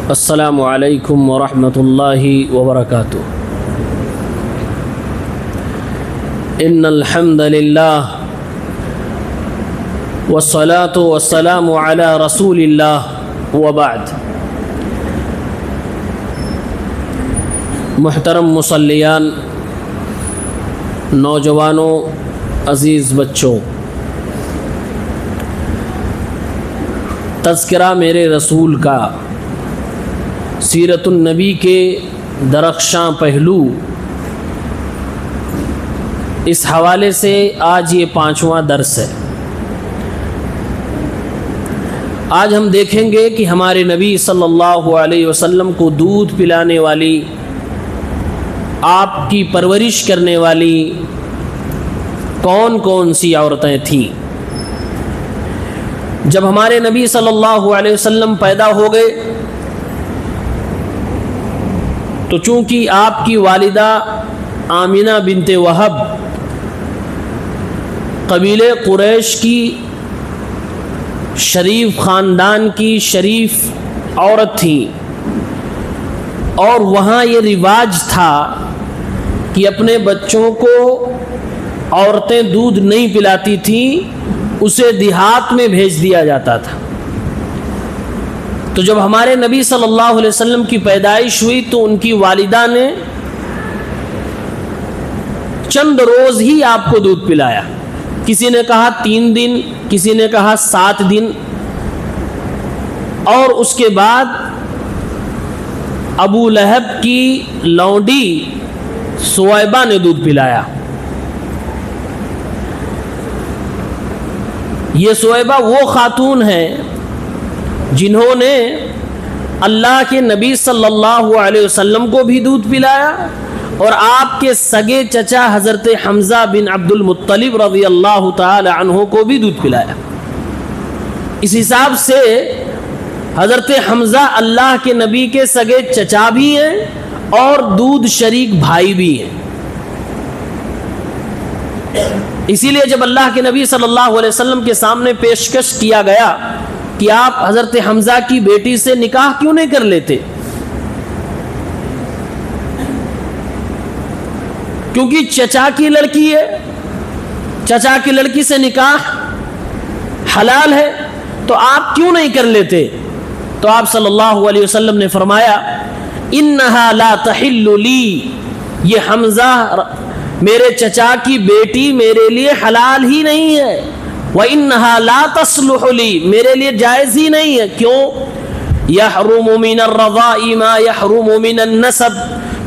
السلام علیکم ورحمۃ اللہ وبرکاتہ۔ ان الحمد للہ والصلاة والسلام علی رسول اللہ وبعد۔ محترم مصلیان، نوجوانوں، عزیز بچوں، تذکرہ میرے رسول کا، سیرت النبی کے درخشاں پہلو، اس حوالے سے آج یہ 5واں درس ہے۔ آج ہم دیکھیں گے کہ ہمارے نبی صلی اللہ علیہ وسلم کو دودھ پلانے والی، آپ کی پرورش کرنے والی کون کون سی عورتیں تھیں۔ جب ہمارے نبی صلی اللہ علیہ وسلم پیدا ہو گئے تو چونکہ آپ کی والدہ آمنہ بنت وہب قبیلے قریش کی شریف خاندان کی شریف عورت تھی، اور وہاں یہ رواج تھا کہ اپنے بچوں کو عورتیں دودھ نہیں پلاتی تھیں، اسے دیہات میں بھیج دیا جاتا تھا۔ تو جب ہمارے نبی صلی اللہ علیہ وسلم کی پیدائش ہوئی تو ان کی والدہ نے چند روز ہی آپ کو دودھ پلایا۔ کسی نے کہا 3 دن، کسی نے کہا 7 دن، اور اس کے بعد ابو لہب کی لونڈی سویبہ نے دودھ پلایا۔ یہ سویبہ وہ خاتون ہیں جنہوں نے اللہ کے نبی صلی اللہ علیہ وسلم کو بھی دودھ پلایا، اور آپ کے سگے چچا حضرت حمزہ بن عبد المطلب رضی اللہ تعالی عنہ کو بھی دودھ پلایا۔ اس حساب سے حضرت حمزہ اللہ کے نبی کے سگے چچا بھی ہیں اور دودھ شریک بھائی بھی ہیں۔ اسی لیے جب اللہ کے نبی صلی اللہ علیہ وسلم کے سامنے پیشکش کیا گیا کہ آپ حضرت حمزہ کی بیٹی سے نکاح کیوں نہیں کر لیتے، کیونکہ چچا کی لڑکی ہے، چچا کی لڑکی سے نکاح حلال ہے، تو آپ کیوں نہیں کر لیتے؟ تو آپ صلی اللہ علیہ وسلم نے فرمایا انہا لا تحل لی، یہ حمزہ میرے چچا کی بیٹی میرے لیے حلال ہی نہیں ہے، وَإِنَّهَا لَا تَصْلُحُ لِي، میرے لیے جائز ہی نہیں ہے۔ کیوں؟ يَحْرُمُ مِنَ الرَّضَاءِ مَا يَحْرُمُ مِنَ النَّسَبِ،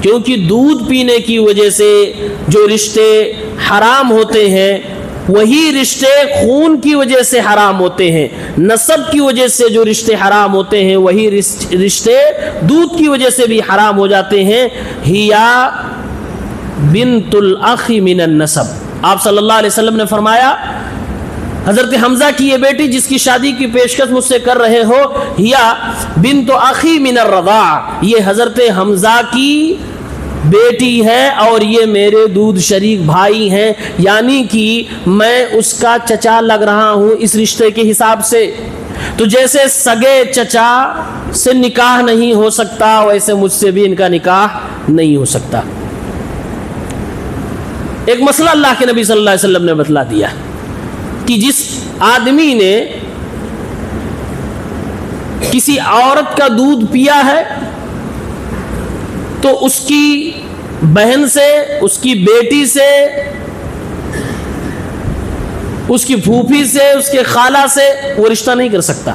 کیونکہ دودھ پینے کی وجہ سے جو رشتے حرام ہوتے ہیں وہی رشتے خون کی وجہ سے حرام ہوتے ہیں، نسب کی وجہ سے جو رشتے حرام ہوتے ہیں وہی رشتے دودھ کی وجہ سے بھی حرام ہو جاتے ہیں۔ ہیا بنت الاخ من النسب، آپ صلی اللہ علیہ وسلم نے فرمایا حضرت حمزہ کی یہ بیٹی جس کی شادی کی پیشکش مجھ سے کر رہے ہو، ہیا بنت اخی من الرضاع، یہ حضرت حمزہ کی بیٹی ہے اور یہ میرے دودھ شریک بھائی ہیں، یعنی کہ میں اس کا چچا لگ رہا ہوں اس رشتے کے حساب سے۔ تو جیسے سگے چچا سے نکاح نہیں ہو سکتا ویسے مجھ سے بھی ان کا نکاح نہیں ہو سکتا۔ ایک مسئلہ اللہ کے نبی صلی اللہ علیہ وسلم نے بتلا دیا کہ جس آدمی نے کسی عورت کا دودھ پیا ہے تو اس کی بہن سے، اس کی بیٹی سے، اس کی پھوپھی سے، اس کے خالہ سے وہ رشتہ نہیں کر سکتا۔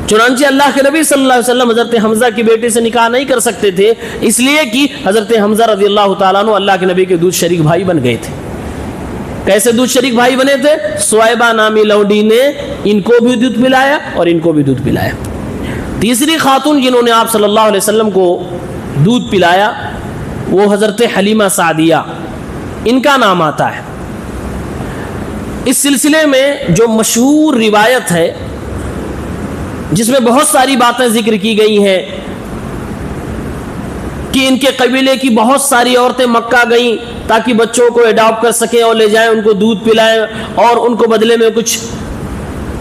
چنانچہ اللہ کے نبی صلی اللہ علیہ وسلم حضرت حمزہ کی بیٹی سے نکاح نہیں کر سکتے تھے، اس لیے کہ حضرت حمزہ رضی اللہ تعالیٰ عنہ اللہ کے نبی کے دودھ شریک بھائی بن گئے تھے۔ کیسے دودھ شریک بھائی بنے تھے؟ سویبہ نامی لونڈی نے ان کو بھی دودھ پلایا اور ان کو بھی دودھ پلایا۔ تیسری خاتون جنہوں نے آپ صلی اللہ علیہ وسلم کو دودھ پلایا وہ حضرت حلیمہ سعدیہ، ان کا نام آتا ہے۔ اس سلسلے میں جو مشہور روایت ہے جس میں بہت ساری باتیں ذکر کی گئی ہیں کہ ان کے قبیلے کی بہت ساری عورتیں مکہ گئیں تاکہ بچوں کو اڈاپٹ کر سکیں اور لے جائیں، ان کو دودھ پلائیں اور ان کو بدلے میں کچھ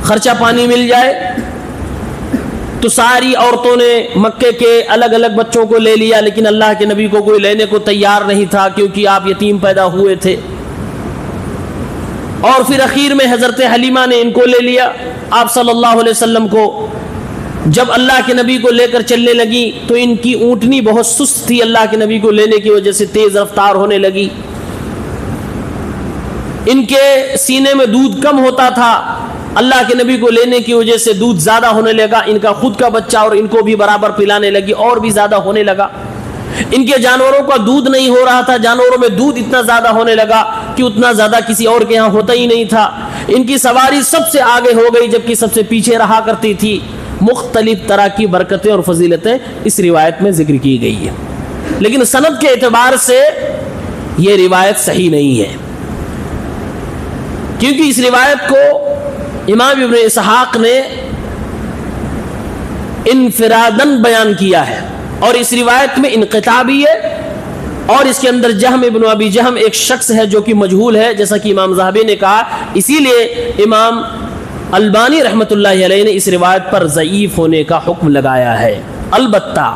خرچہ پانی مل جائے۔ تو ساری عورتوں نے مکے کے الگ الگ بچوں کو لے لیا، لیکن اللہ کے نبی کو کوئی لینے کو تیار نہیں تھا کیونکہ آپ یتیم پیدا ہوئے تھے۔ اور پھر اخیر میں حضرت حلیمہ نے ان کو لے لیا۔ آپ صلی اللہ علیہ وسلم کو جب اللہ کے نبی کو لے کر چلنے لگی تو ان کی اونٹنی بہت سست تھی، اللہ کے نبی کو لینے کی وجہ سے تیز رفتار ہونے لگی، ان کے سینے میں دودھ کم ہوتا تھا، اللہ کے نبی کو لینے کی وجہ سے دودھ زیادہ ہونے لگا، ان کا خود کا بچہ اور ان کو بھی برابر پلانے لگی اور بھی زیادہ ہونے لگا۔ ان کے جانوروں کا دودھ نہیں ہو رہا تھا، جانوروں میں دودھ اتنا زیادہ ہونے لگا کہ اتنا زیادہ کسی اور کے ہاں ہوتا ہی نہیں تھا۔ ان کی سواری سب سے آگے ہو گئی جبکہ سب سے پیچھے رہا کرتی تھی۔ مختلف طرح کی برکتیں اور فضیلتیں اس روایت میں ذکر کی گئی ہیں، لیکن سند کے اعتبار سے یہ روایت صحیح نہیں ہے، کیونکہ اس روایت کو امام ابن اسحاق نے انفراداً بیان کیا ہے، اور اس روایت میں انقطاع بھی ہے، اور اس کے اندر جہم ابن ابی جہم ایک شخص ہے جو کہ مجہول ہے، جیسا کہ امام ذہبی نے کہا۔ اسی لیے امام البانی رحمۃ اللہ علیہ نے اس روایت پر ضعیف ہونے کا حکم لگایا ہے۔ البتہ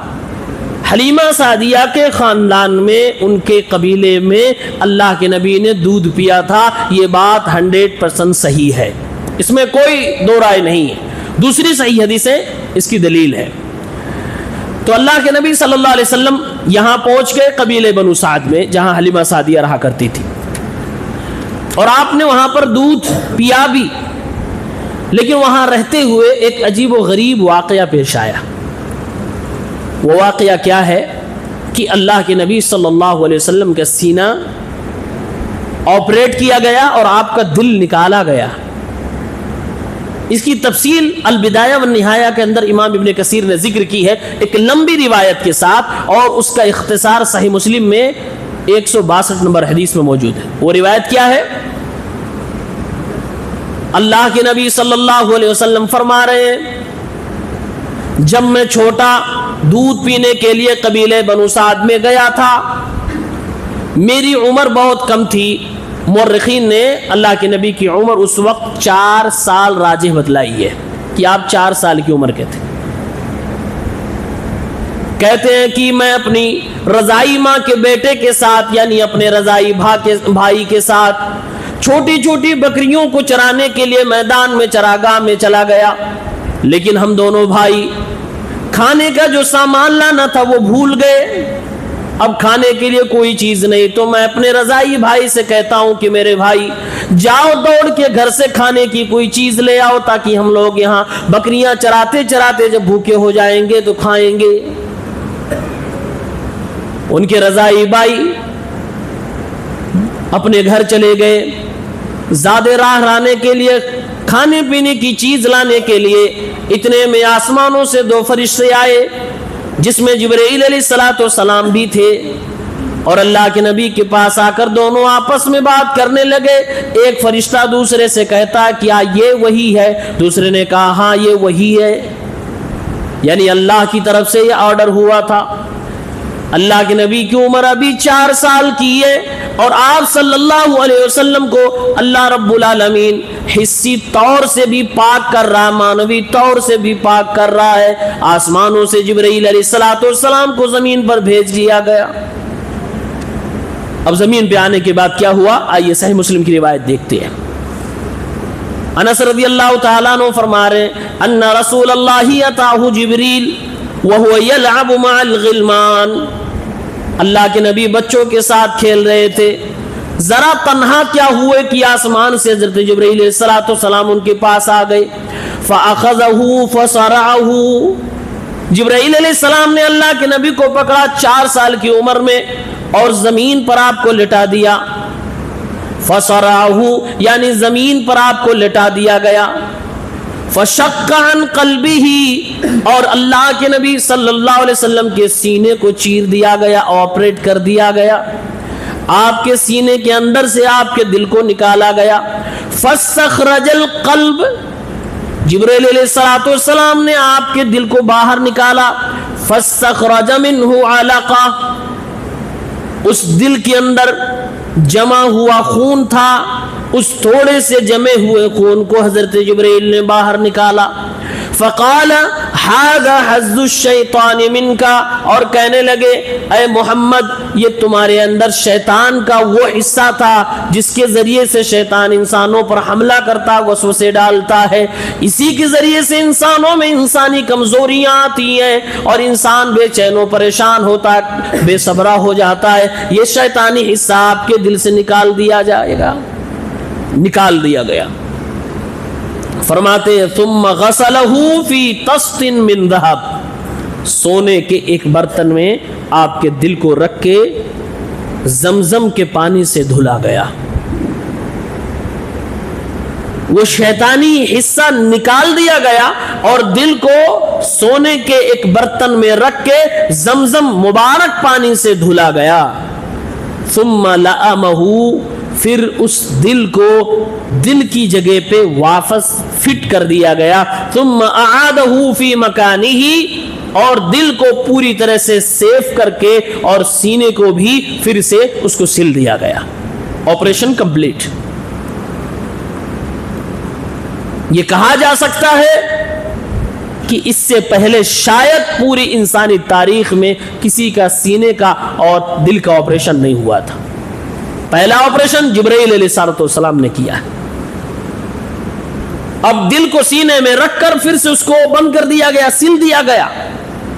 حلیمہ سعدیہ کے خاندان میں، ان کے قبیلے میں اللہ کے نبی نے دودھ پیا تھا، یہ بات 100% صحیح ہے، اس میں کوئی دو رائے نہیں ہے۔ دوسری صحیح حدیثیں اس کی دلیل ہے۔ تو اللہ کے نبی صلی اللہ علیہ وسلم یہاں پہنچ گئے قبیلے بنو سعد میں، جہاں حلیمہ سعدیہ رہا کرتی تھی، اور آپ نے وہاں پر دودھ پیا بھی، لیکن وہاں رہتے ہوئے ایک عجیب و غریب واقعہ پیش آیا۔ وہ واقعہ کیا ہے کہ اللہ کے نبی صلی اللہ علیہ وسلم کا سینہ آپریٹ کیا گیا اور آپ کا دل نکالا گیا۔ اس کی تفصیل البدایہ والنہایہ کے اندر امام ابن کثیر نے ذکر کی ہے ایک لمبی روایت کے ساتھ، اور اس کا اختصار صحیح مسلم میں 162 نمبر حدیث میں موجود ہے۔ وہ روایت کیا ہے؟ اللہ کے نبی صلی اللہ علیہ وسلم فرما رہے ہیں، جب میں چھوٹا دودھ پینے کے لیے قبیلے بنو سعد میں گیا تھا، میری عمر بہت کم تھی۔ مورخین نے اللہ کے نبی کی عمر اس وقت 4 سال راجح بتلائی ہے کہ آپ 4 سال کی عمر کے تھے۔ کہتے ہیں کہ میں اپنی رضائی ماں کے بیٹے کے ساتھ، یعنی اپنے رضائی بھائی کے ساتھ چھوٹی چھوٹی بکریوں کو چرانے کے لیے میدان میں چراگاہ میں چلا گیا، لیکن ہم دونوں بھائی کھانے کا جو سامان لانا تھا وہ بھول گئے۔ اب کھانے کے لیے کوئی چیز نہیں، تو میں اپنے رضائی بھائی سے کہتا ہوں کہ میرے بھائی جاؤ دوڑ کے گھر سے کھانے کی کوئی چیز لے آؤ، تاکہ ہم لوگ یہاں بکریاں چراتے چراتے جب بھوکے ہو جائیں گے تو کھائیں گے۔ ان کے رضائی بھائی اپنے گھر چلے گئے، زیادہ راہ رانے کے لیے، کھانے پینے کی چیز لانے کے لیے۔ اتنے میں آسمانوں سے 2 فرشتے آئے، جس میں جبرائیل علیہ الصلوۃ والسلام بھی تھے، اور اللہ کے نبی کے پاس آ کر دونوں آپس میں بات کرنے لگے۔ ایک فرشتہ دوسرے سے کہتا کیا یہ وہی ہے؟ دوسرے نے کہا ہاں یہ وہی ہے، یعنی اللہ کی طرف سے یہ آرڈر ہوا تھا۔ اللہ کے نبی کی عمر ابھی 4 سال کی ہے، اور آپ صلی اللہ علیہ وسلم کو اللہ رب العالمین حسی طور سے بھی پاک کر رہا، معنوی طور سے بھی پاک کر رہا ہے۔ آسمانوں سے جبرائیل علیہ السلام کو زمین پر بھیج دیا گیا۔ اب زمین پہ آنے کے بعد کیا ہوا؟ آئیے صحیح مسلم کی روایت دیکھتے ہیں۔ انس رضی اللہ تعالیٰ عنہ فرما رہے ہیں ان رسول اللہ اتاہ جبریل وهو يلعب مع الغلمان، اللہ کے نبی بچوں کے ساتھ کھیل رہے تھے، ذرا تنہا کیا ہوئے کہ آسمان سے حضرت جبرائیل علیہ السلام ان کے پاس آ گئے۔ فَأَخَذَهُ فَصَرَعَهُ، جبرائیل علیہ السلام نے اللہ کے نبی کو پکڑا 4 سال کی عمر میں، اور زمین پر آپ کو لٹا دیا۔ فَصَرَعَهُ یعنی زمین پر آپ کو لٹا دیا گیا۔ فَشَقَّ عَنْ قَلْبِهِ، اور اللہ کے نبی صلی اللہ علیہ وسلم کے سینے کو چیر دیا گیا، آپریٹ کر دیا گیا، آپ کے سینے کے اندر سے آپ کے دل کو نکالا گیا۔ فَاسْتَخْرَجَ الْقَلْبَ، جبرائیل علیہ السلام نے آپ کے دل کو باہر نکالا۔ فَاسْتَخْرَجَ مِنْهُ عَلَقَةً، اس دل کے اندر جمع ہوا خون تھا، اس تھوڑے سے جمے ہوئے خون کو حضرت جبرائیل نے باہر نکالا۔ فقال هذا حظ الشیطان منک، اور کہنے لگے اے محمد یہ تمہارے اندر شیطان کا وہ حصہ تھا جس کے ذریعے سے شیطان انسانوں پر حملہ کرتا، وسوسے ڈالتا ہے، اسی کے ذریعے سے انسانوں میں انسانی کمزوریاں آتی ہیں اور انسان بے چین و پریشان ہوتا ہے، بے صبرا ہو جاتا ہے، یہ شیطانی حصہ آپ کے دل سے نکال دیا جائے گا، نکال دیا گیا۔ فرماتے ہیں ثم غسلہ فی طست من ذہب، سونے کے ایک برتن میں آپ کے دل کو رکھ کے زمزم کے پانی سے دھلا گیا، وہ شیطانی حصہ نکال دیا گیا اور دل کو سونے کے ایک برتن میں رکھ کے زمزم مبارک پانی سے دھلا گیا۔ ثم لأمہ، پھر اس دل کو دل کی جگہ پہ واپس فٹ کر دیا گیا۔ ثم اعادہ فی مکانہ، اور دل کو پوری طرح سے سیف کر کے اور سینے کو بھی پھر سے اس کو سل دیا گیا، آپریشن کمپلیٹ۔ یہ کہا جا سکتا ہے کہ اس سے پہلے شاید پوری انسانی تاریخ میں کسی کا سینے کا اور دل کا آپریشن نہیں ہوا تھا۔ پہلا آپریشن جبرائیل علیہ السلام نے کیا ہے، اب دل کو سینے میں رکھ کر پھر سے اس کو بند کر دیا گیا، سل دیا گیا۔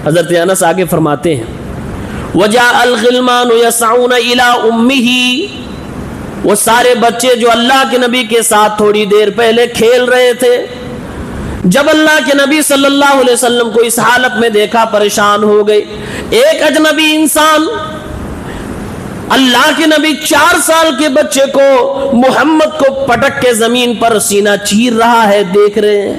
حضرت انس آگے فرماتے ہیں وجاء الغلمان يسعون الى امه، وہ سارے بچے جو اللہ کے نبی کے ساتھ تھوڑی دیر پہلے کھیل رہے تھے، جب اللہ کے نبی صلی اللہ علیہ وسلم کو اس حالت میں دیکھا پریشان ہو گئے۔ ایک اجنبی انسان اللہ کے نبی 4 سال کے بچے کو محمد کو پٹک کے زمین پر سینہ چیر رہا ہے دیکھ رہے ہیں،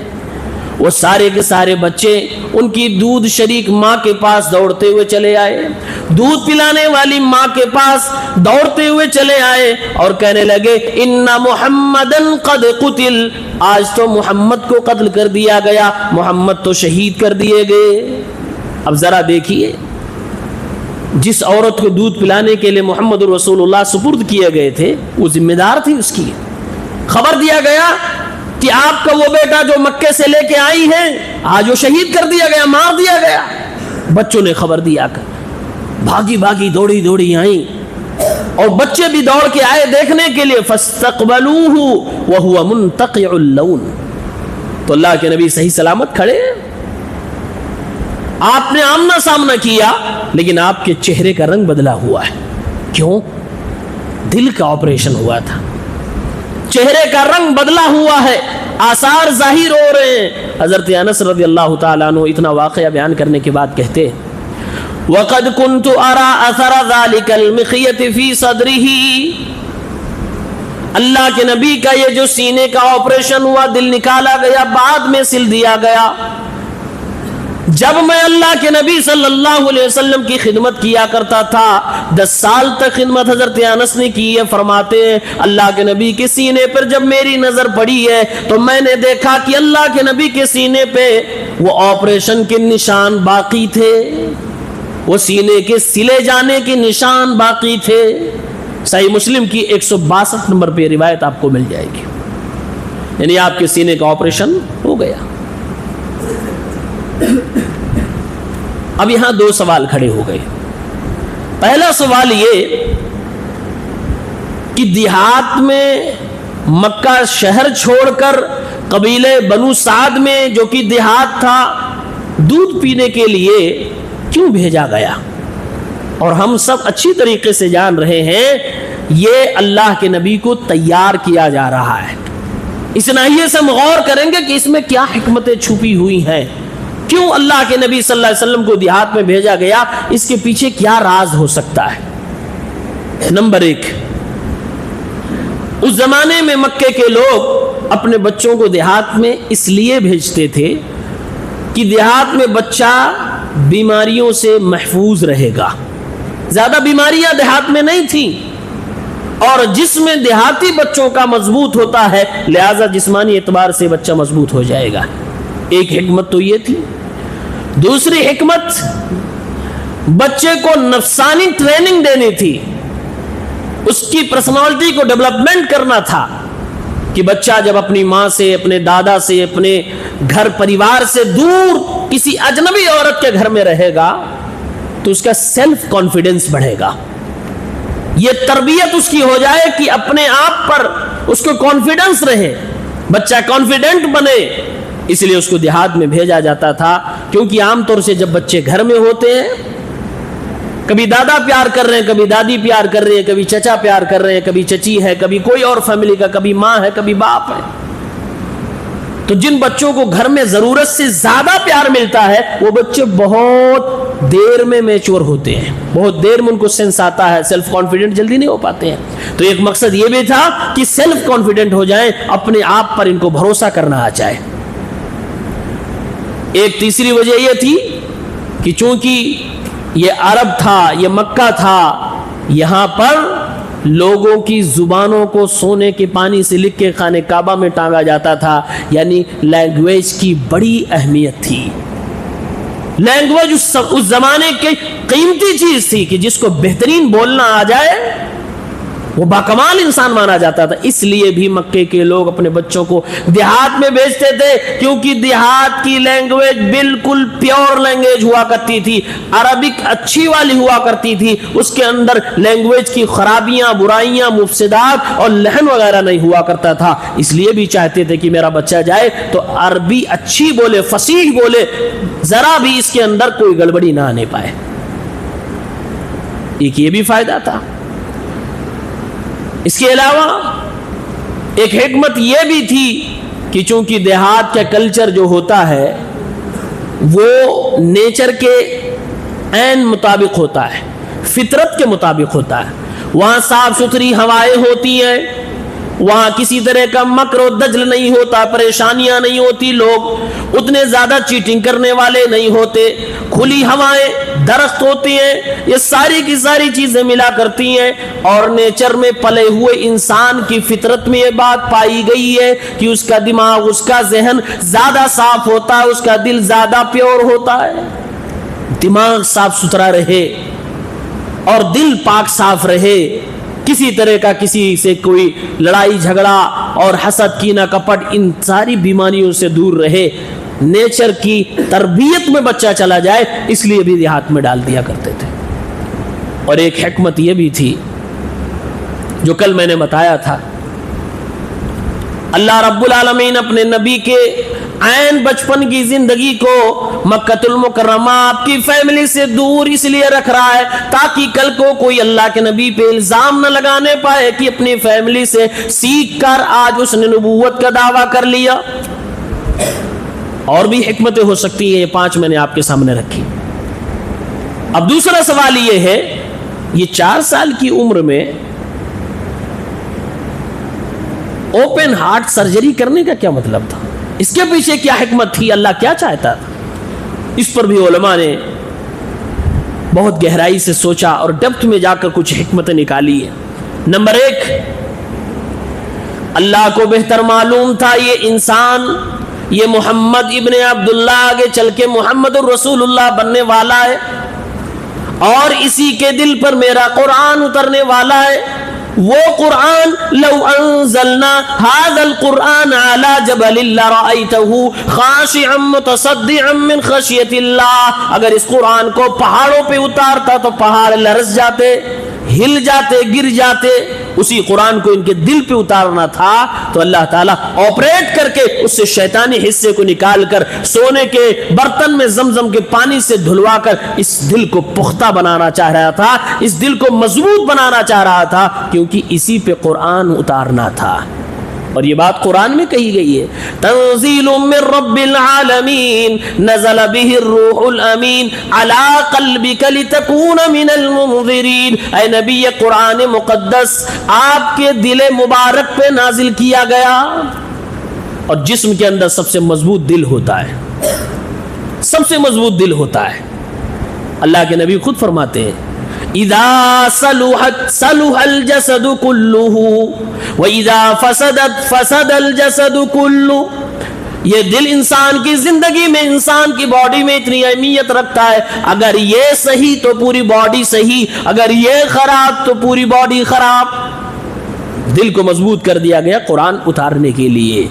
وہ سارے کے سارے بچے ان کی دودھ شریک ماں کے پاس دوڑتے ہوئے چلے آئے، دودھ پلانے والی ماں کے پاس دوڑتے ہوئے چلے آئے اور کہنے لگے ان محمدن قد قتل، آج تو محمد کو قتل کر دیا گیا، محمد تو شہید کر دیے گئے۔ اب ذرا دیکھیے، جس عورت کو دودھ پلانے کے لیے محمد رسول اللہ سپرد کیے گئے تھے وہ ذمہ دار تھی، اس کی خبر دیا گیا کہ آپ کا وہ بیٹا جو مکے سے لے کے آئی ہے آج وہ شہید کر دیا گیا، مار دیا گیا۔ بچوں نے خبر دیا کر بھاگی بھاگی دوڑی دوڑی آئیں اور بچے بھی دوڑ کے آئے دیکھنے کے لیے، فاستقبلوه وهو منتقع اللون، تو اللہ کے نبی صحیح سلامت کھڑے، آپ نے آمنا سامنا کیا لیکن آپ کے چہرے کا رنگ بدلا ہوا ہے، کیوں؟ دل کا آپریشن ہوا تھا، چہرے کا رنگ بدلا ہوا ہے، آثار ظاہر ہو رہے ہیں۔ حضرت انس رضی اللہ تعالیٰ عنہ اتنا واقعہ بیان کرنے کے بعد کہتے ہیں وَقَدْ كُنْتُ أَرَى أَثَرَ ذَلِكَ الْمِخْيَةِ فِي صَدْرِهِ، اللہ کے نبی کا یہ جو سینے کا آپریشن ہوا، دل نکالا گیا، بعد میں سل دیا گیا، جب میں اللہ کے نبی صلی اللہ علیہ وسلم کی خدمت کیا کرتا تھا، 10 سال تک خدمت حضرت انس نے کی ہے، فرماتے ہیں اللہ کے نبی کے سینے پر جب میری نظر پڑی ہے تو میں نے دیکھا کہ اللہ کے نبی کے سینے پہ وہ آپریشن کے نشان باقی تھے، وہ سینے کے سلے جانے کے نشان باقی تھے۔ صحیح مسلم کی 162 نمبر پہ روایت آپ کو مل جائے گی، یعنی آپ کے سینے کا آپریشن ہو گیا۔ اب یہاں 2 سوال کھڑے ہو گئے۔ پہلا سوال یہ کہ دیہات میں مکہ شہر چھوڑ کر قبیلے بنو سعد میں جو کہ دیہات تھا دودھ پینے کے لیے کیوں بھیجا گیا؟ اور ہم سب اچھی طریقے سے جان رہے ہیں یہ اللہ کے نبی کو تیار کیا جا رہا ہے۔ اس ناحیے سے ہم غور کریں گے کہ اس میں کیا حکمتیں چھپی ہوئی ہیں، کیوں اللہ کے نبی صلی اللہ علیہ وسلم کو دیہات میں بھیجا گیا، اس کے پیچھے کیا راز ہو سکتا ہے۔ نمبر 1، اس زمانے میں مکے کے لوگ اپنے بچوں کو دیہات میں اس لیے بھیجتے تھے کہ دیہات میں بچہ بیماریوں سے محفوظ رہے گا، زیادہ بیماریاں دیہات میں نہیں تھیں، اور جسم دیہاتی بچوں کا مضبوط ہوتا ہے، لہذا جسمانی اعتبار سے بچہ مضبوط ہو جائے گا۔ ایک حکمت تو یہ تھی۔ دوسری حکمت، بچے کو نفسانی ٹریننگ دینی تھی، اس کی پرسنالٹی کو ڈیولپمنٹ کرنا تھا، کہ بچہ جب اپنی ماں سے، اپنے دادا سے، اپنے گھر پریوار سے دور کسی اجنبی عورت کے گھر میں رہے گا تو اس کا سیلف کانفیڈنس بڑھے گا. یہ تربیت اس کی ہو جائے کہ اپنے آپ پر اس کو کانفیڈنس رہے، بچہ کانفیڈنٹ بنے. اس لیے اس کو دیہات میں بھیجا جاتا تھا، کیونکہ عام طور سے جب بچے گھر میں ہوتے ہیں، کبھی دادا پیار کر رہے ہیں، کبھی دادی پیار کر رہے ہیں، کبھی چچا پیار کر رہے ہیں، کبھی چچی ہے، کبھی کوئی اور فیملی کا، کبھی ماں ہے، کبھی باپ ہے. تو جن بچوں کو گھر میں ضرورت سے زیادہ پیار ملتا ہے وہ بچے بہت دیر میں میچور ہوتے ہیں، بہت دیر میں ان کو سینس آتا ہے، سیلف کانفیڈنٹ جلدی نہیں ہو پاتے ہیں. تو ایک مقصد یہ بھی تھا کہ سیلف کانفیڈنٹ ہو جائیں، اپنے آپ پر ان کو بھروسہ کرنا آ جائے. ایک تیسری وجہ یہ تھی کہ چونکہ یہ عرب تھا، یہ مکہ تھا، یہاں پر لوگوں کی زبانوں کو سونے کے پانی سے لکھ کے خانہ کعبہ میں ٹانگا جاتا تھا. یعنی لینگویج کی بڑی اہمیت تھی. لینگویج اس زمانے کی قیمتی چیز تھی کہ جس کو بہترین بولنا آ جائے وہ باکمال انسان مانا جاتا تھا. اس لیے بھی مکے کے لوگ اپنے بچوں کو دیہات میں بھیجتے تھے، کیونکہ دیہات کی لینگویج بالکل پیور لینگویج ہوا کرتی تھی، عربک اچھی والی ہوا کرتی تھی. اس کے اندر لینگویج کی خرابیاں، برائیاں، مفسدات اور لہن وغیرہ نہیں ہوا کرتا تھا. اس لیے بھی چاہتے تھے کہ میرا بچہ جائے تو عربی اچھی بولے، فصیح بولے، ذرا بھی اس کے اندر کوئی گڑبڑی نہ آنے پائے. ایک یہ بھی فائدہ تھا. اس کے علاوہ ایک حکمت یہ بھی تھی کہ چونکہ دیہات کا کلچر جو ہوتا ہے وہ نیچر کے عین مطابق ہوتا ہے، فطرت کے مطابق ہوتا ہے. وہاں صاف ستھری ہوائیں ہوتی ہیں، وہاں کسی طرح کا مکر و دجل نہیں ہوتا، پریشانیاں نہیں ہوتی، لوگ اتنے زیادہ چیٹنگ کرنے والے نہیں ہوتے، کھلی ہوائیں، درخت ہوتے ہیں، یہ ساری کی ساری چیزیں ملا کرتی ہیں. اور نیچر میں پلے ہوئے انسان کی فطرت میں یہ بات پائی گئی ہے کہ اس کا دماغ، اس کا ذہن زیادہ صاف ہوتا ہے، اس کا دل زیادہ پیور ہوتا ہے. دماغ صاف ستھرا رہے اور دل پاک صاف رہے، کسی طرح کا کسی سے کوئی لڑائی جھگڑا اور حسد، کینہ، کپٹ، ان ساری بیماریوں سے دور رہے، نیچر کی تربیت میں بچہ چلا جائے، اس لیے بھی دیہات میں ڈال دیا کرتے تھے. اور ایک حکمت یہ بھی تھی جو کل میں نے بتایا تھا، اللہ رب العالمین اپنے نبی کے عین بچپن کی زندگی کو مکہ المکرمہ آپ کی فیملی سے دور اس لیے رکھ رہا ہے تاکہ کل کو کوئی اللہ کے نبی پہ الزام نہ لگانے پائے کہ اپنی فیملی سے سیکھ کر آج اس نے نبوت کا دعویٰ کر لیا. اور بھی حکمتیں ہو سکتی ہیں، یہ 5 میں نے آپ کے سامنے رکھی. اب دوسرا سوال یہ ہے، یہ 4 سال کی عمر میں اوپن ہارٹ سرجری کرنے کا کیا مطلب تھا؟ اس کے پیچھے کیا حکمت تھی؟ اللہ کیا چاہتا تھا؟ اس پر بھی علماء نے بہت گہرائی سے سوچا اور ڈیپتھ میں جا کر کچھ حکمتیں نکالی ہیں. نمبر 1، اللہ کو بہتر معلوم تھا یہ انسان، یہ محمد ابن عبداللہ آگے چل کے محمد الرسول اللہ بننے والا ہے اور اسی کے دل پر میرا قرآن اترنے والا ہے. وہ قرآن لو انزلنا هذا القرآن على جبل لرأيته خاشعا متصدعا من خشية الله، اگر اس قرآن کو پہاڑوں پہ اتارتا تو پہاڑ لرز جاتے، ہل جاتے، گر جاتے. اسی قرآن کو ان کے دل پہ اتارنا تھا تو اللہ تعالیٰ آپریٹ کر کے اس سے شیطانی حصے کو نکال کر سونے کے برتن میں زمزم کے پانی سے دھلوا کر اس دل کو پختہ بنانا چاہ رہا تھا، اس دل کو مضبوط بنانا چاہ رہا تھا، کیونکہ اسی پہ قرآن اتارنا تھا. اور یہ بات قرآن میں کہی گئی ہے، تنزیل من رب العالمین نزل به الروح الامین علی قلبک لتکون من المنذرین. اے نبی، قرآن مقدس آپ کے دل مبارک پہ نازل کیا گیا. اور جسم کے اندر سب سے مضبوط دل ہوتا ہے، سب سے مضبوط دل ہوتا ہے. اللہ کے نبی خود فرماتے ہیں اذا صلحت صلح الجسد كله واذا فسدت فسد الجسد كله. یہ دل انسان کی زندگی میں، انسان کی باڈی میں اتنی اہمیت رکھتا ہے، اگر یہ صحیح تو پوری باڈی صحیح، اگر یہ خراب تو پوری باڈی خراب. دل کو مضبوط کر دیا گیا قرآن اتارنے کے لیے،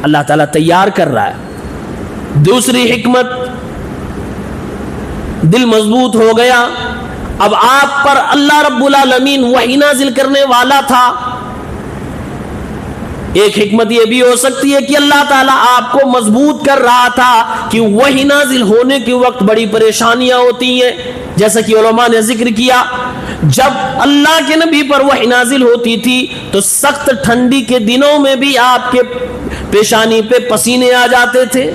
اللہ تعالیٰ تیار کر رہا ہے۔ دوسری حکمت، دل مضبوط ہو گیا، اب آپ پر اللہ رب العالمین وحی نازل کرنے والا تھا۔ ایک حکمت یہ بھی ہو سکتی ہے کہ اللہ تعالیٰ آپ کو مضبوط کر رہا تھا کہ وحی نازل ہونے کے وقت بڑی پریشانیاں ہوتی ہیں، جیسا کہ علماء نے ذکر کیا، جب اللہ کے نبی پر وحی نازل ہوتی تھی تو سخت ٹھنڈی کے دنوں میں بھی آپ کے پیشانی پہ پسینے آ جاتے تھے۔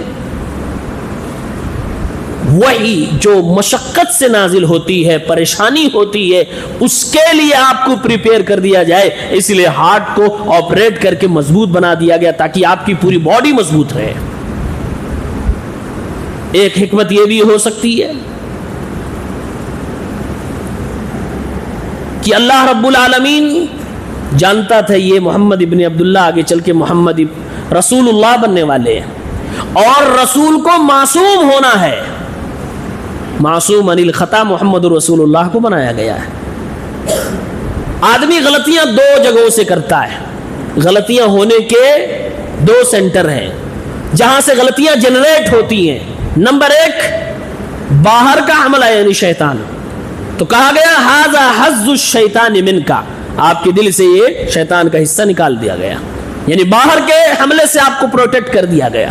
وحی جو مشقت سے نازل ہوتی ہے، پریشانی ہوتی ہے، اس کے لیے آپ کو پریپیئر کر دیا جائے، اس لیے ہارٹ کو آپریٹ کر کے مضبوط بنا دیا گیا تاکہ آپ کی پوری باڈی مضبوط رہے۔ ایک حکمت یہ بھی ہو سکتی ہے کہ اللہ رب العالمین جانتا تھا یہ محمد ابن عبداللہ آگے چل کے محمد رسول اللہ بننے والے ہیں، اور رسول کو معصوم ہونا ہے، معصوم عن الخطا محمد رسول اللہ کو بنایا گیا ہے۔ آدمی غلطیاں دو جگہوں سے کرتا ہے، غلطیاں ہونے کے دو سینٹر ہیں جہاں سے غلطیاں جنریٹ ہوتی ہیں۔ نمبر ایک، باہر کا حملہ یعنی شیطان، تو کہا گیا ھذا حظ الشیطان منک، آپ کے دل سے یہ شیطان کا حصہ نکال دیا گیا، یعنی باہر کے حملے سے آپ کو پروٹیکٹ کر دیا گیا۔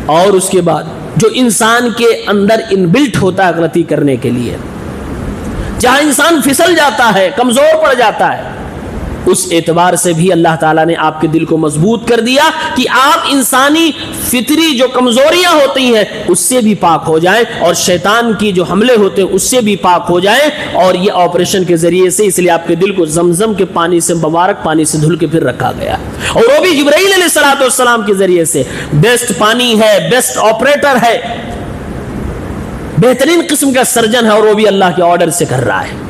اور اس کے بعد جو انسان کے اندر انبلٹ ہوتا ہے غلطی کرنے کے لیے، جہاں انسان پھسل جاتا ہے، کمزور پڑ جاتا ہے، اس اعتبار سے بھی اللہ تعالیٰ نے آپ کے دل کو مضبوط کر دیا کہ آپ انسانی فطری جو کمزوریاں ہوتی ہیں اس سے بھی پاک ہو جائیں، اور شیطان کی جو حملے ہوتے ہیں اس سے بھی پاک ہو جائیں۔ اور یہ آپریشن کے ذریعے سے، اس لیے آپ کے دل کو زمزم کے پانی سے، مبارک پانی سے دھل کے پھر رکھا گیا، اور وہ بھی جبرائیل علیہ السلام کے ذریعے سے۔ بیسٹ پانی ہے، بیسٹ آپریٹر ہے، بہترین قسم کا سرجن ہے، اور وہ بھی اللہ کے آرڈر سے کر رہا ہے۔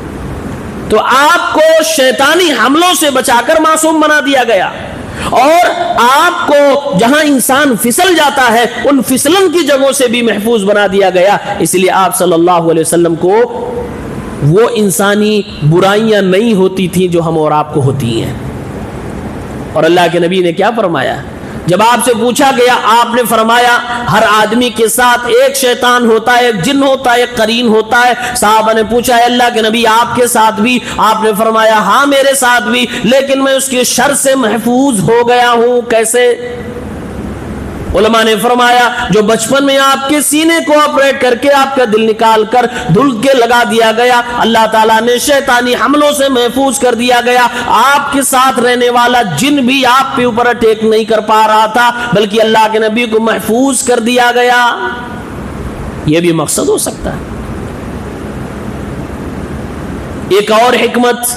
تو آپ کو شیطانی حملوں سے بچا کر معصوم بنا دیا گیا، اور آپ کو جہاں انسان پھسل جاتا ہے ان پھسلن کی جگہوں سے بھی محفوظ بنا دیا گیا۔ اس لیے آپ صلی اللہ علیہ وسلم کو وہ انسانی برائیاں نہیں ہوتی تھیں جو ہم اور آپ کو ہوتی ہیں۔ اور اللہ کے نبی نے کیا فرمایا؟ جب آپ سے پوچھا گیا، آپ نے فرمایا ہر آدمی کے ساتھ ایک شیطان ہوتا ہے، ایک جن ہوتا ہے، ایک قرین ہوتا ہے۔ صحابہ نے پوچھا ہے اللہ کے نبی آپ کے ساتھ بھی؟ آپ نے فرمایا ہاں میرے ساتھ بھی، لیکن میں اس کے شر سے محفوظ ہو گیا ہوں۔ کیسے؟ علماء نے فرمایا جو بچپن میں آپ کے سینے کو آپریٹ کر کے آپ کا دل نکال کر دھل کے لگا دیا گیا، اللہ تعالیٰ نے شیطانی حملوں سے محفوظ کر دیا گیا۔ آپ کے ساتھ رہنے والا جن بھی آپ کے اوپر اٹیک نہیں کر پا رہا تھا، بلکہ اللہ کے نبی کو محفوظ کر دیا گیا۔ یہ بھی مقصد ہو سکتا ہے۔ ایک اور حکمت،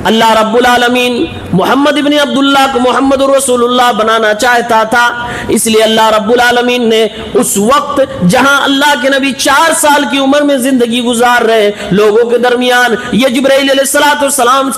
اللہ رب العالمین محمد ابن عبداللہ کو محمد رسول اللہ بنانا چاہتا تھا، اس لیے اللہ رب العالمین نے اس وقت جہاں اللہ کے نبی 4 سال کی عمر میں زندگی گزار رہے، لوگوں کے درمیان یہ جبرائیل علیہ السلام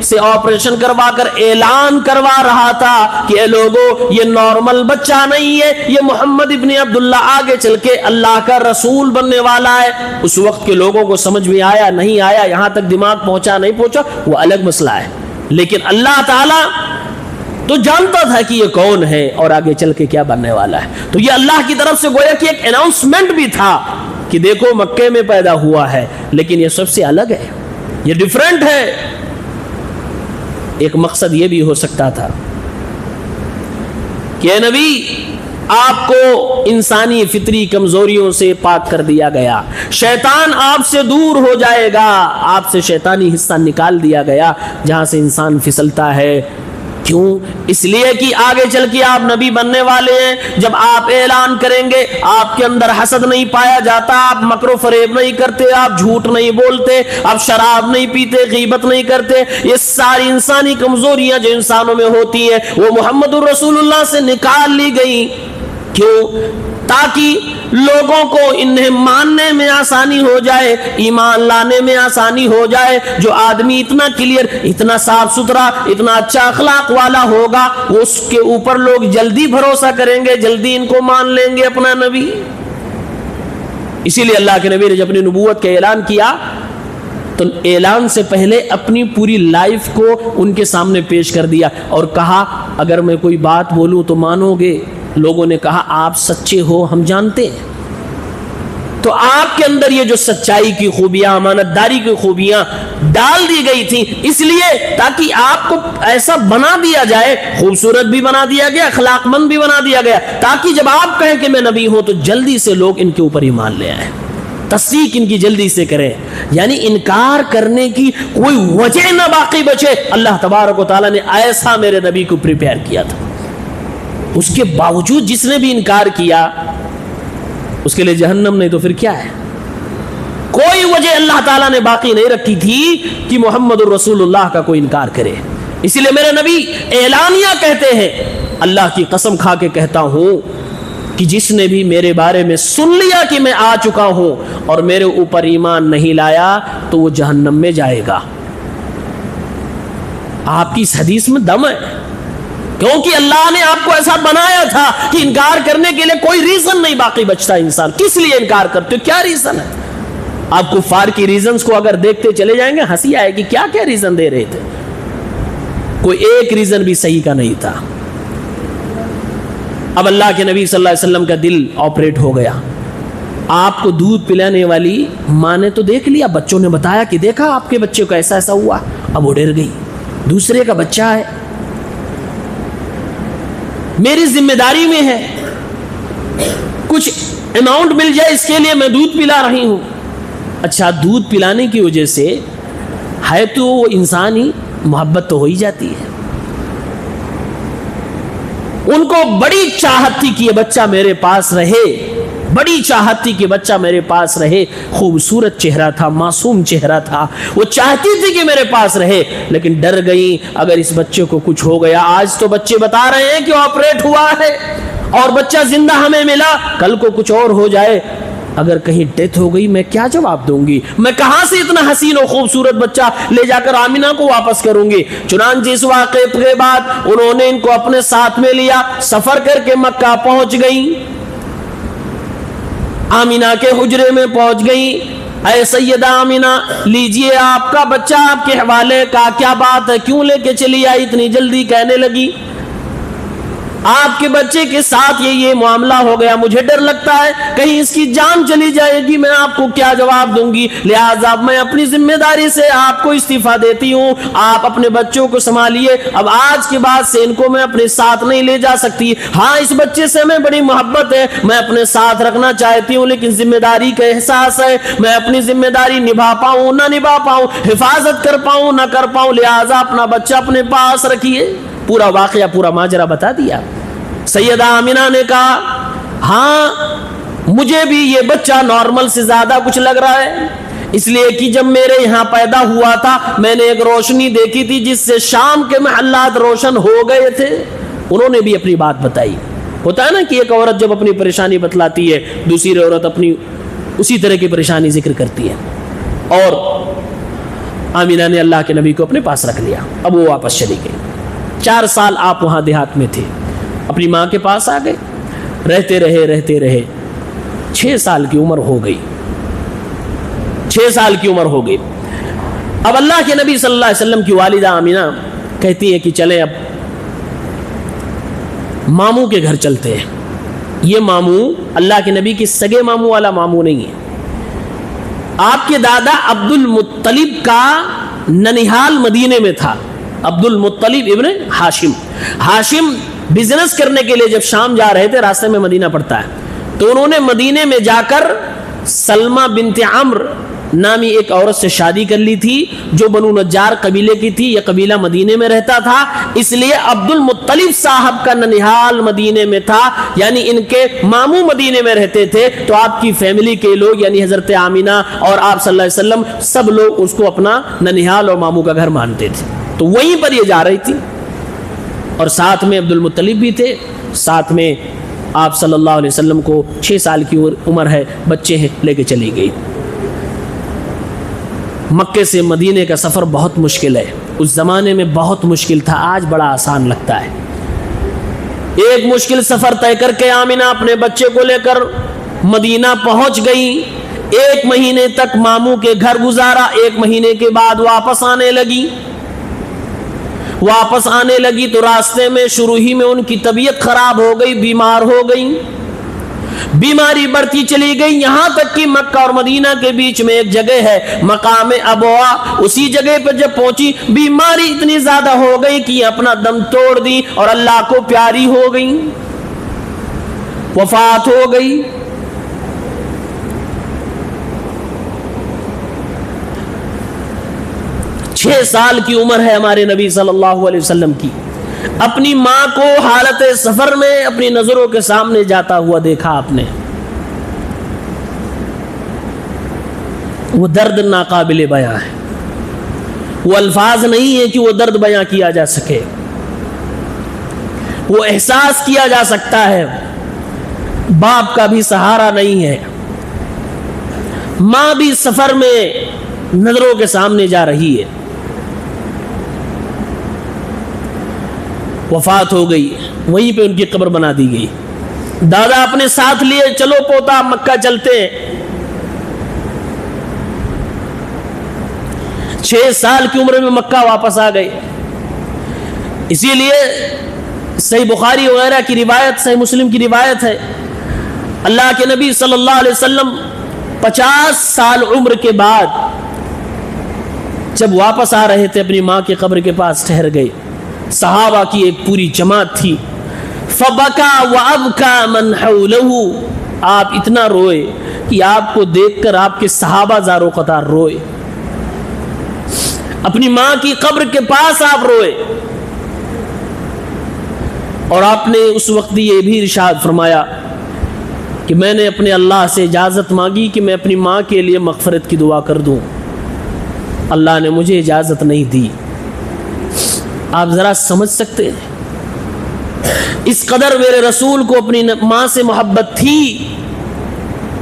سے آپریشن کروا کر اعلان کروا رہا تھا کہ اے لوگوں، یہ نارمل بچہ نہیں ہے، یہ محمد ابن عبداللہ آگے چل کے اللہ کا رسول بننے والا ہے۔ اس وقت کے لوگوں کو سمجھ میں آیا نہیں آیا، یہاں تک دماغ پہنچا نہیں پہنچا، وہ الگ مسئلہ ہے، لیکن اللہ تعالیٰ تو جانتا تھا کہ یہ کون ہے اور آگے چل کے کیا بننے والا ہے۔ تو یہ اللہ کی طرف سے گویا کہ ایک اناؤنسمنٹ بھی تھا کہ دیکھو مکے میں پیدا ہوا ہے، لیکن یہ سب سے الگ ہے، یہ ڈیفرنٹ ہے۔ ایک مقصد یہ بھی ہو سکتا تھا کہ اے نبی، آپ کو انسانی فطری کمزوریوں سے پاک کر دیا گیا، شیطان آپ سے دور ہو جائے گا، آپ سے شیطانی حصہ نکال دیا گیا جہاں سے انسان پھسلتا ہے۔ کیوں؟ اس لیے کہ آگے چل کے آپ نبی بننے والے ہیں، جب آپ اعلان کریں گے آپ کے اندر حسد نہیں پایا جاتا، آپ مکر و فریب نہیں کرتے، آپ جھوٹ نہیں بولتے، آپ شراب نہیں پیتے، غیبت نہیں کرتے، یہ ساری انسانی کمزوریاں جو انسانوں میں ہوتی ہیں وہ محمد الرسول اللہ سے نکال لی گئی۔ کیوں؟ تاکہ لوگوں کو انہیں ماننے میں آسانی ہو جائے، ایمان لانے میں آسانی ہو جائے۔ جو آدمی اتنا کلیئر، اتنا صاف ستھرا، اتنا اچھا اخلاق والا ہوگا، اس کے اوپر لوگ جلدی بھروسہ کریں گے، جلدی ان کو مان لیں گے اپنا نبی۔ اسی لیے اللہ کے نبی نے جب اپنی نبوت کا اعلان کیا تو اعلان سے پہلے اپنی پوری لائف کو ان کے سامنے پیش کر دیا اور کہا اگر میں کوئی بات بولوں تو مانو گے؟ لوگوں نے کہا آپ سچے ہو، ہم جانتے ہیں۔ تو آپ کے اندر یہ جو سچائی کی خوبیاں، امانت داری کی خوبیاں ڈال دی گئی تھی، اس لیے تاکہ آپ کو ایسا بنا دیا جائے، خوبصورت بھی بنا دیا گیا، اخلاق مند بھی بنا دیا گیا، تاکہ جب آپ کہیں کہ میں نبی ہوں تو جلدی سے لوگ ان کے اوپر ایمان لے آئیں، تصدیق ان کی جلدی سے کریں، یعنی انکار کرنے کی کوئی وجہ نہ باقی بچے۔ اللہ تبارک و تعالیٰ نے ایسا میرے نبی کو پریپیئر کیا تھا۔ اس کے باوجود جس نے بھی انکار کیا اس کے لیے جہنم، نہیں تو پھر کیا ہے؟ کوئی وجہ اللہ تعالیٰ نے باقی نہیں رکھی تھی کہ محمد الرسول اللہ کا کوئی انکار کرے۔ اسی لیے میرے نبی اعلانیہ کہتے ہیں، اللہ کی قسم کھا کے کہتا ہوں کہ جس نے بھی میرے بارے میں سن لیا کہ میں آ چکا ہوں اور میرے اوپر ایمان نہیں لایا تو وہ جہنم میں جائے گا۔ آپ کی اس حدیث میں دم ہے، کیونکہ اللہ نے آپ کو ایسا بنایا تھا کہ انکار کرنے کے لیے کوئی ریزن نہیں باقی بچتا۔ انسان کس لیے انکار کرتے ہو؟ کیا ریزن ہے؟ آپ کفار کی ریزنز کو اگر دیکھتے چلے جائیں گے ہنسی آئے گی، کیا کیا ریزن دے رہے تھے، کوئی ایک ریزن بھی صحیح کا نہیں تھا۔ اب اللہ کے نبی صلی اللہ علیہ وسلم کا دل آپریٹ ہو گیا۔ آپ کو دودھ پلانے والی ماں نے تو دیکھ لیا، بچوں نے بتایا کہ دیکھا آپ کے بچے کو ایسا ایسا ہوا، اب وہ ڈر گئی، دوسرے کا بچہ ہے، میری ذمہ داری میں ہے، کچھ اماؤنٹ مل جائے اس کے لیے میں دودھ پلا رہی ہوں۔ اچھا دودھ پلانے کی وجہ سے ہے تو وہ انسانی محبت تو ہو ہی جاتی ہے۔ ان کو بڑی چاہت تھی کہ یہ بچہ میرے پاس رہے، بڑی چاہت تھی کہ بچہ میرے پاس رہے، خوبصورت چہرہ تھا، معصوم چہرہ تھا، وہ چاہتی تھی کہ میرے پاس رہے، لیکن ڈر گئی اگر اس بچے کو کچھ ہو گیا۔ آج تو بچے بتا رہے ہیں کہ آپریٹ ہوا ہے اور بچہ زندہ ہمیں ملا، کل کو کچھ اور ہو جائے، اگر کہیں ڈیتھ ہو گئی میں کیا جواب دوں گی؟ میں کہاں سے اتنا حسین و خوبصورت بچہ لے جا کر آمینہ کو واپس کروں گی؟ چنانچہ اس واقعے کے بعد انہوں نے ان کو اپنے ساتھ میں لیا، سفر کر کے مکہ پہنچ گئی، آمینہ کے حجرے میں پہنچ گئی۔ اے سیدہ آمینہ لیجئے آپ کا بچہ آپ کے حوالے کا، کیا بات ہے، کیوں لے کے چلی آئی اتنی جلدی؟ کہنے لگی آپ کے بچے کے ساتھ یہ معاملہ ہو گیا، مجھے ڈر لگتا ہے کہیں اس کی جان چلی جائے گی، میں آپ کو کیا جواب دوں گی؟ لہٰذا میں اپنی ذمہ داری سے آپ کو استعفیٰ دیتی ہوں، آپ اپنے بچوں کو سنبھالیے، اب آج کے بعد سے ان کو میں اپنے ساتھ نہیں لے جا سکتی۔ ہاں اس بچے سے میں بڑی محبت ہے، میں اپنے ساتھ رکھنا چاہتی ہوں، لیکن ذمہ داری کا احساس ہے، میں اپنی ذمہ داری نبھا پاؤں نہ نبھا پاؤں، حفاظت کر پاؤں نہ کر پاؤں، لہٰذا اپنا بچہ اپنے پاس رکھیے۔ پورا واقعہ پورا ماجرا بتا دیا۔ سیدہ آمینہ نے کہا ہاں مجھے بھی یہ بچہ نارمل سے زیادہ کچھ لگ رہا ہے، اس لیے کہ جب میرے یہاں پیدا ہوا تھا میں نے ایک روشنی دیکھی تھی جس سے شام کے محلات روشن ہو گئے تھے۔ انہوں نے بھی اپنی بات بتائی۔ ہوتا ہے نا کہ ایک عورت جب اپنی پریشانی بتلاتی ہے دوسری عورت اپنی اسی طرح کی پریشانی ذکر کرتی ہے، اور آمینہ نے اللہ کے نبی کو اپنے پاس رکھ لیا۔ اب وہ واپس چلی گئی۔ 4 سال آپ وہاں دیہات میں تھے، اپنی ماں کے پاس آ گئے، رہتے رہے 6 سال کی عمر ہو گئی، 6 سال کی عمر ہو گئی۔ اب اللہ کے نبی صلی اللہ علیہ وسلم کی والدہ آمینہ کہتی ہے کہ چلیں اب ماموں کے گھر چلتے ہیں۔ یہ ماموں اللہ کے نبی کی سگے ماموں والا ماموں نہیں ہے، آپ کے دادا عبد المطلب کا ننیحال مدینے میں تھا، عبد المطلب ابن ہاشم بزنس کرنے کے لیے جب شام جا رہے تھے، راستے میں مدینہ پڑتا ہے، تو انہوں نے مدینے میں جا کر سلمہ بنت عمر نامی ایک عورت سے شادی کر لی تھی جو بنو نجار قبیلے کی تھی۔ یہ قبیلہ مدینے میں رہتا تھا، اس لیے عبد المطلب صاحب کا ننیحال مدینے میں تھا، یعنی ان کے ماموں مدینے میں رہتے تھے، تو آپ کی فیملی کے لوگ یعنی حضرت آمینہ اور آپ صلی اللہ علیہ وسلم سب لوگ اس کو اپنا ننیحال اور ماموں کا گھر مانتے تھے، تو وہیں پر یہ جا رہی تھی، اور ساتھ میں عبد المطلب بھی تھے، ساتھ میں آپ صلی اللہ علیہ وسلم کو 6 سال کی عمر ہے، بچے ہیں، لے کے چلی گئی۔ مکے سے مدینے کا سفر بہت مشکل ہے، اس زمانے میں بہت مشکل تھا، آج بڑا آسان لگتا ہے۔ ایک مشکل سفر طے کر کے آمینہ اپنے بچے کو لے کر مدینہ پہنچ گئی۔ 1 مہینے تک ماموں کے گھر گزارا. 1 مہینے کے بعد واپس آنے لگی تو راستے میں شروع ہی میں ان کی طبیعت خراب ہو گئی, بیمار ہو گئی. بیماری بڑھتی چلی گئی یہاں تک کہ مکہ اور مدینہ کے بیچ میں ایک جگہ ہے مقام ابوا. اسی جگہ پر جب پہنچی بیماری اتنی زیادہ ہو گئی کہ اپنا دم توڑ دی اور اللہ کو پیاری ہو گئی, وفات ہو گئی. چھ سال کی عمر ہے ہمارے نبی صلی اللہ علیہ وسلم کی. اپنی ماں کو حالت سفر میں اپنی نظروں کے سامنے جاتا ہوا دیکھا آپ نے. وہ درد ناقابل بیاں ہے, وہ الفاظ نہیں ہے کہ وہ درد بیاں کیا جا سکے, وہ احساس کیا جا سکتا ہے. باپ کا بھی سہارا نہیں ہے, ماں بھی سفر میں نظروں کے سامنے جا رہی ہے. وفات ہو گئی, وہیں پہ ان کی قبر بنا دی گئی. دادا اپنے ساتھ لیے, چلو پوتا مکہ چلتے ہیں. 6 سال کی عمر میں مکہ واپس آ گئے. اسی لیے صحیح بخاری وغیرہ کی روایت, صحیح مسلم کی روایت ہے, اللہ کے نبی صلی اللہ علیہ وسلم 50 سال عمر کے بعد جب واپس آ رہے تھے اپنی ماں کی قبر کے پاس ٹھہر گئے. صحابہ کی ایک پوری جماعت تھی. فبکا وابکا من حولہ, آپ اتنا روئے کہ آپ کو دیکھ کر آپ کے صحابہ زاروں قطار روئے. اپنی ماں کی قبر کے پاس آپ روئے. اور آپ نے اس وقت یہ بھی ارشاد فرمایا کہ میں نے اپنے اللہ سے اجازت مانگی کہ میں اپنی ماں کے لیے مغفرت کی دعا کر دوں, اللہ نے مجھے اجازت نہیں دی. آپ ذرا سمجھ سکتے ہیں اس قدر میرے رسول کو اپنی ماں سے محبت تھی.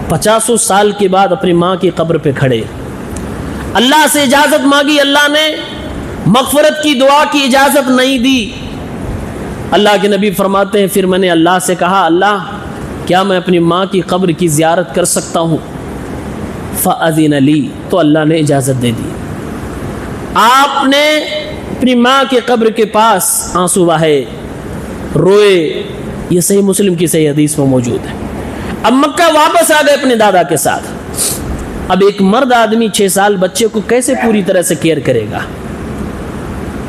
50 سال کے بعد اپنی ماں کی قبر پہ کھڑے, اللہ سے اجازت مانگی, اللہ نے مغفرت کی دعا کی اجازت نہیں دی. اللہ کے نبی فرماتے ہیں پھر میں نے اللہ سے کہا, اللہ کیا میں اپنی ماں کی قبر کی زیارت کر سکتا ہوں؟ فأذن لی, تو اللہ نے اجازت دے دی. آپ نے اپنی ماں کے قبر کے پاس آنسو بہائے, روئے. یہ صحیح مسلم کی صحیح حدیث میں موجود ہے. اب مکہ واپس آ گئے اپنے دادا کے ساتھ. اب ایک مرد آدمی 6 سال بچے کو کیسے پوری طرح سے کیئر کرے گا؟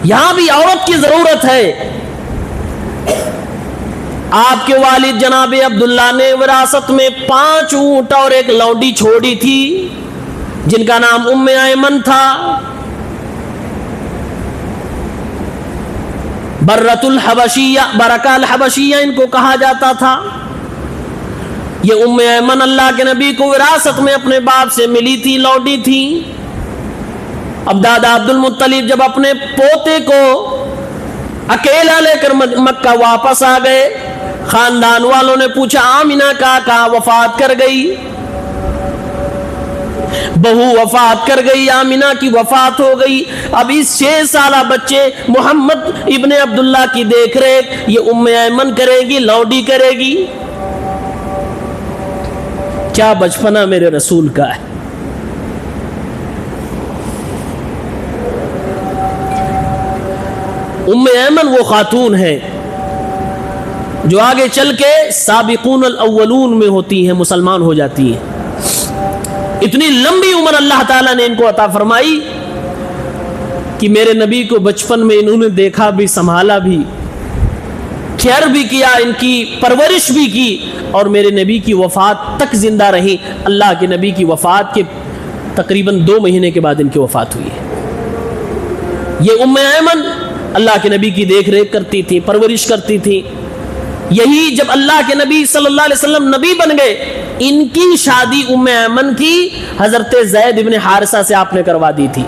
یہاں بھی عورت کی ضرورت ہے. آپ کے والد جناب عبداللہ نے وراثت میں 5 اونٹ اور 1 لونڈی چھوڑی تھی جن کا نام ام ایمن تھا. برۃ الحبشیہ, برکہ الحبشیہ ان کو کہا جاتا تھا. یہ ام ایمن اللہ کے نبی کو وراثت میں اپنے باپ سے ملی تھی, لونڈی تھی. اب دادا عبد المطلب جب اپنے پوتے کو اکیلا لے کر مکہ واپس آ گئے, خاندان والوں نے پوچھا آمینہ کہاں وفات کر گئی, بہو وفات کر گئی, آمینہ کی وفات ہو گئی. اب اس 6 سالہ بچے محمد ابن عبداللہ کی دیکھ ریکھ یہ ام ایمن کرے گی, لونڈی کرے گی. کیا بچپنا میرے رسول کا ہے. ام ایمن وہ خاتون ہے جو آگے چل کے سابقون الاولون میں ہوتی ہیں, مسلمان ہو جاتی ہیں. اتنی لمبی عمر اللہ تعالیٰ نے ان کو عطا فرمائی کہ میرے نبی کو بچپن میں انہوں نے دیکھا بھی, سنبھالا بھی, کیئر بھی کیا, ان کی پرورش بھی کی, اور میرے نبی کی وفات تک زندہ رہی. اللہ کے نبی کی وفات کے تقریباً 2 مہینے کے بعد ان کی وفات ہوئی ہے. یہ ام ایمن اللہ کے نبی کی دیکھ ریکھ کرتی تھی, پرورش کرتی تھی. یہی جب اللہ کے نبی صلی اللہ علیہ وسلم نبی بن گئے, ان کی شادی ام ایمن کی حضرت زید بن حارثہ سے آپ نے کروا دی تھی,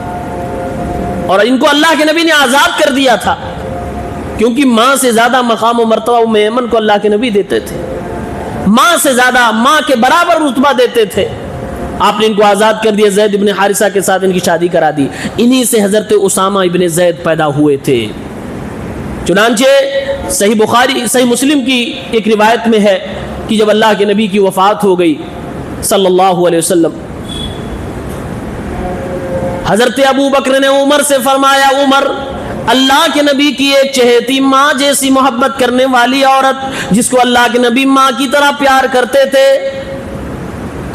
اور ان کو اللہ کے نبی نے آزاد کر دیا تھا, کیونکہ ماں سے زیادہ مقام و مرتبہ ام ایمن کو اللہ کے نبی دیتے تھے. ماں سے زیادہ, ماں کے برابر رتبہ دیتے تھے. آپ نے ان کو آزاد کر دیا, زید بن حارثہ کے ساتھ ان کی شادی کرا دی. انہی سے حضرت اسامہ ابن زید پیدا ہوئے تھے. چنانچہ صحیح بخاری, صحیح مسلم کی ایک روایت میں ہے کہ جب اللہ کے نبی کی وفات ہو گئی صلی اللہ علیہ وسلم, حضرت ابو بکر نے عمر سے فرمایا عمر اللہ کے نبی کی ایک چہیتی ماں جیسی محبت کرنے والی عورت جس کو اللہ کے نبی ماں کی طرح پیار کرتے تھے،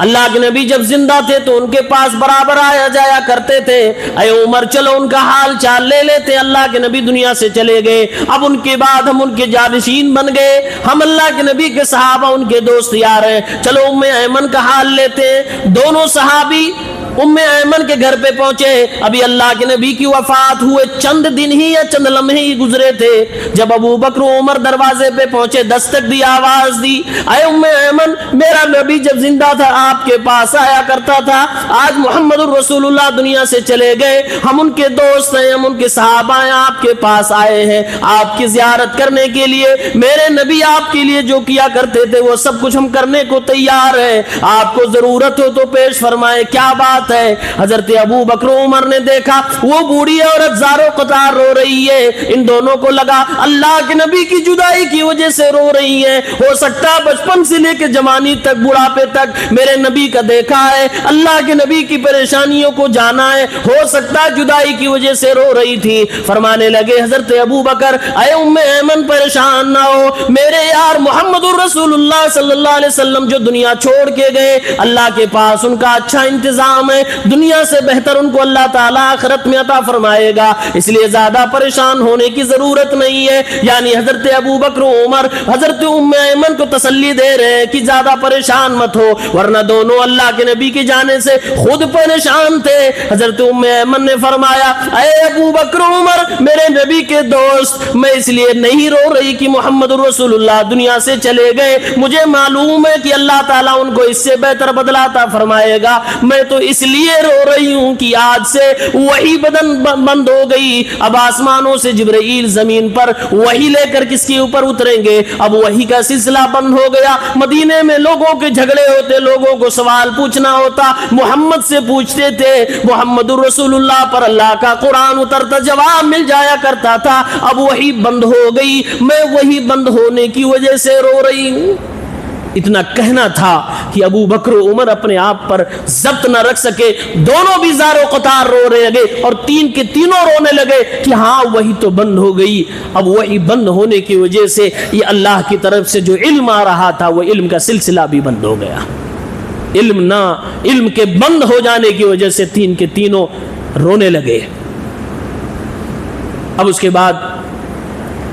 اللہ کے نبی جب زندہ تھے تو ان کے پاس برابر آیا جایا کرتے تھے، اے عمر چلو ان کا حال چال لے لیتے۔ اللہ کے نبی دنیا سے چلے گئے، اب ان کے بعد ہم ان کے جانشین بن گئے، ہم اللہ کے نبی کے صحابہ ان کے دوست یار ہیں، چلو ام ایمن کا حال لیتے ہیں۔ دونوں صحابی ام ایمن کے گھر پہ پہنچے، ابھی اللہ کے نبی کی وفات ہوئے چند دن ہی یا چند لمحے ہی گزرے تھے، جب ابو بکر و عمر دروازے پہ پہنچے، دستک دی، آواز دی، اے ام ایمن میرا نبی جب زندہ تھا آپ کے پاس آیا کرتا تھا، آج محمد الرسول اللہ دنیا سے چلے گئے، ہم ان کے دوست ہیں، ہم ان کے صحابہ ہیں، آپ کے پاس آئے ہیں آپ کی زیارت کرنے کے لیے، میرے نبی آپ کے لیے جو کیا کرتے تھے وہ سب کچھ ہم کرنے کو تیار ہیں، آپ کو ضرورت ہو تو پیش فرمائے، کیا بات ہے؟ حضرت ابو بکر عمر نے دیکھا وہ بوڑھی عورت زارو قطار رو رہی ہے، ان دونوں کو لگا اللہ کے نبی کی جدائی کی وجہ سے رو رہی ہے، ہو سکتا ہے بچپن سے لے کے جوانی تک بڑھاپے تک میرے نبی کا دیکھا ہے، اللہ کے نبی کی پریشانیوں کو جانا ہے، ہو سکتا ہے جدائی کی وجہ سے رو رہی تھی۔ فرمانے لگے حضرت ابو بکر اے ام ایمن پریشان نہ ہو، میرے یار محمد الرسول اللہ صلی اللہ علیہ وسلم جو دنیا چھوڑ کے گئے، اللہ کے پاس ان کا اچھا انتظام ہے، دنیا سے بہتر ان کو اللہ تعالیٰ آخرت میں عطا فرمائے گا، اس لیے زیادہ پریشان ہونے کی ضرورت نہیں ہے۔ یعنی حضرت ابو بکر و عمر حضرت ام ایمن کو تسلی دے رہے ہیں کہ زیادہ پریشان مت ہو، ورنہ دونوں اللہ کے نبی کی جانے سے خود پریشان تھے۔ حضرت ام ایمن نے فرمایا اے ابو بکر و عمر میرے نبی کے دوست، میں اس لیے نہیں رو رہی کہ محمد الرسول اللہ دنیا سے چلے گئے، مجھے معلوم ہے کہ اللہ تعالیٰ ان کو اس سے بہتر بدلہ عطا فرمائے گا، میں تو اس لیے رو رہی ہوں کہ آج سے وہی بند ہو گئی، اب آسمانوں سے جبرائیل زمین پر وہی لے کر کس کے اوپر اتریں گے، اب وہی کا سلسلہ بند ہو گیا۔ مدینے میں لوگوں کے جھگڑے ہوتے، لوگوں کو سوال پوچھنا ہوتا، محمد سے پوچھتے تھے، محمد الرسول اللہ پر اللہ کا قرآن اترتا، جواب مل جایا کرتا تھا، اب وہی بند ہو گئی، میں وہی بند ہونے کی وجہ سے رو رہی ہوں۔ اتنا کہنا تھا کہ ابو بکر و عمر اپنے آپ پر ضبط نہ رکھ سکے، دونوں بھی زار و قطار رو رہے لگے اور تین کے تینوں رونے لگے کہ ہاں وہی تو بند ہو گئی۔ اب وہی بند ہونے کی وجہ سے یہ اللہ کی طرف سے جو علم آ رہا تھا وہ علم کا سلسلہ بھی بند ہو گیا، علم کے بند ہو جانے کی وجہ سے تین کے تینوں رونے لگے۔ اب اس کے بعد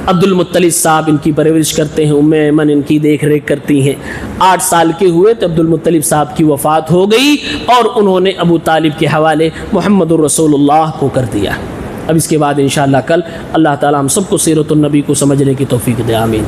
عبد المطلب صاحب ان کی پرورش کرتے ہیں، ام ایمن ان کی دیکھ ریکھ کرتی ہیں۔ 8 سال کے ہوئے تو عبد المطلب صاحب کی وفات ہو گئی اور انہوں نے ابو طالب کے حوالے محمد الرسول اللہ کو کر دیا۔ اب اس کے بعد انشاءاللہ کل اللہ تعالی ہم سب کو سیرت النبی کو سمجھنے کی توفیق دے، آمین۔